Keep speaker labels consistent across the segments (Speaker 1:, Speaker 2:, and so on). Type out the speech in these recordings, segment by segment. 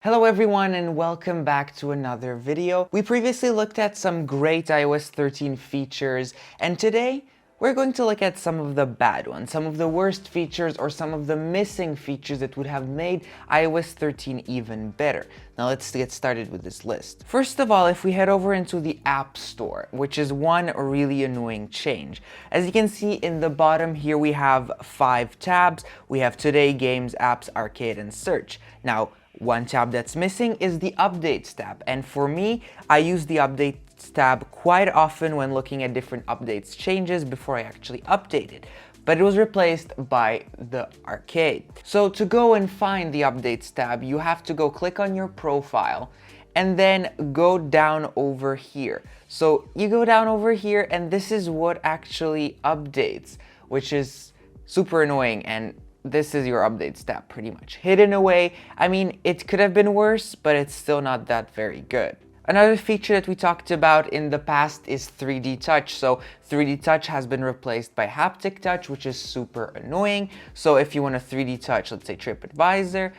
Speaker 1: Hello everyone and welcome back to another video. We previously looked at some great iOS 13 features, and today we're going to look at some of the bad ones, some of the worst features or some of the missing features that would have made iOS 13 even better. Now let's get started with this list. First of all, if we head over into the App Store, which is one really annoying change. As you can see in the bottom here, we have 5 tabs. We have Today, Games, Apps, Arcade, and Search. Now, one tab that's missing is the Updates tab, and for me, I use the Updates tab quite often when looking at different updates changes before I actually update it, but it was replaced by the Arcade. So to go and find the Updates tab, you have to go click on your profile and then go down over here. So you go down over here and this is what actually updates, which is super annoying, and this is your Updates tab pretty much hidden away. I mean, it could have been worse, but it's still not that very good. Another feature that we talked about in the past is 3D touch. So 3D touch has been replaced by haptic touch, which is super annoying. So if you want a 3D touch, let's say TripAdvisor,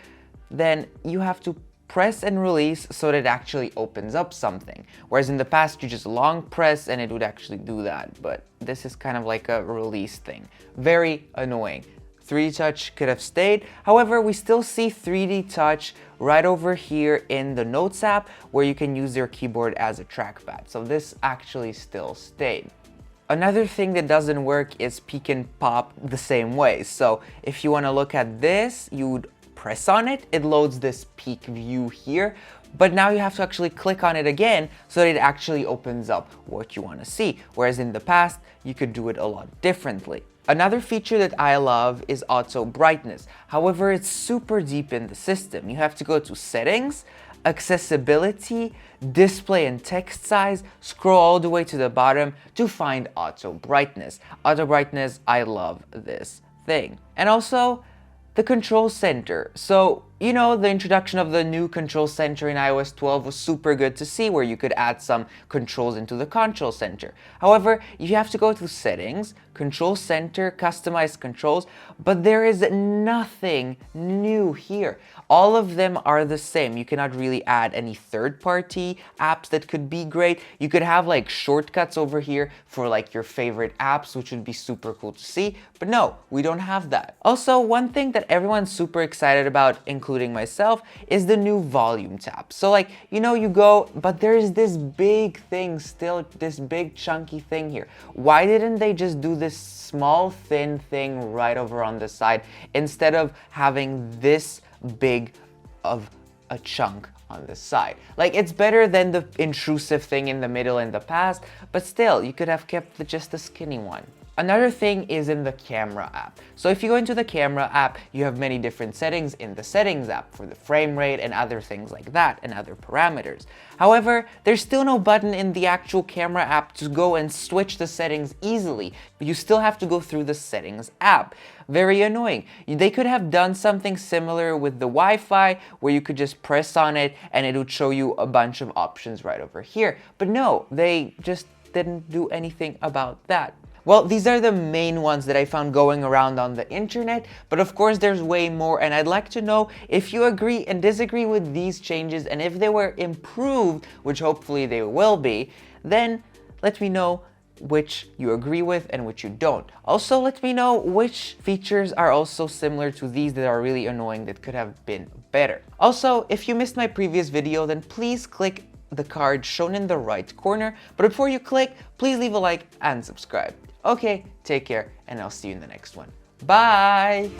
Speaker 1: then you have to press and release so that it actually opens up something. Whereas in the past, you just long press and it would actually do that. But this is kind of like a release thing. Very annoying. 3D touch could have stayed. However, we still see 3D touch right over here in the Notes app, where you can use your keyboard as a trackpad. So this actually still stayed. Another thing that doesn't work is peek and pop the same way. So if you want to look at this, you would press on it, it loads this peek view here, but now you have to actually click on it again so that it actually opens up what you want to see. Whereas in the past, you could do it a lot differently. Another feature that I love is auto brightness. However, it's super deep in the system. You have to go to Settings, Accessibility, Display and Text Size, scroll all the way to the bottom to find auto brightness. Auto brightness, I love this thing. And also, the control center. So, you know, the introduction of the new control center in iOS 12 was super good to see, where you could add some controls into the control center. However, you have to go to Settings, Control Center, Customize Controls, but there is nothing new here. All of them are the same. You cannot really add any third-party apps that could be great. You could have like shortcuts over here for like your favorite apps, which would be super cool to see, but no, we don't have that. Also, one thing that everyone's super excited about, including myself, is the new volume tab. So like, you know, you go, but there's this big thing still, this big chunky thing here. Why didn't they just do this small thin thing right over on the side instead of having this big of a chunk on the side? Like, it's better than the intrusive thing in the middle in the past, but still, you could have kept just the skinny one. Another thing is in the camera app. So if you go into the camera app, you have many different settings in the settings app for the frame rate and other things like that and other parameters. However, there's still no button in the actual camera app to go and switch the settings easily. You still have to go through the settings app. Very annoying. They could have done something similar with the Wi-Fi, where you could just press on it and it would show you a bunch of options right over here. But no, they just didn't do anything about that. Well, these are the main ones that I found going around on the internet, but of course there's way more, and I'd like to know if you agree and disagree with these changes, and if they were improved, which hopefully they will be, then let me know which you agree with and which you don't. Also, let me know which features are also similar to these that are really annoying that could have been better. Also, if you missed my previous video, then please click the card shown in the right corner, but before you click, please leave a like and subscribe. Okay, take care, and I'll see you in the next one. Bye!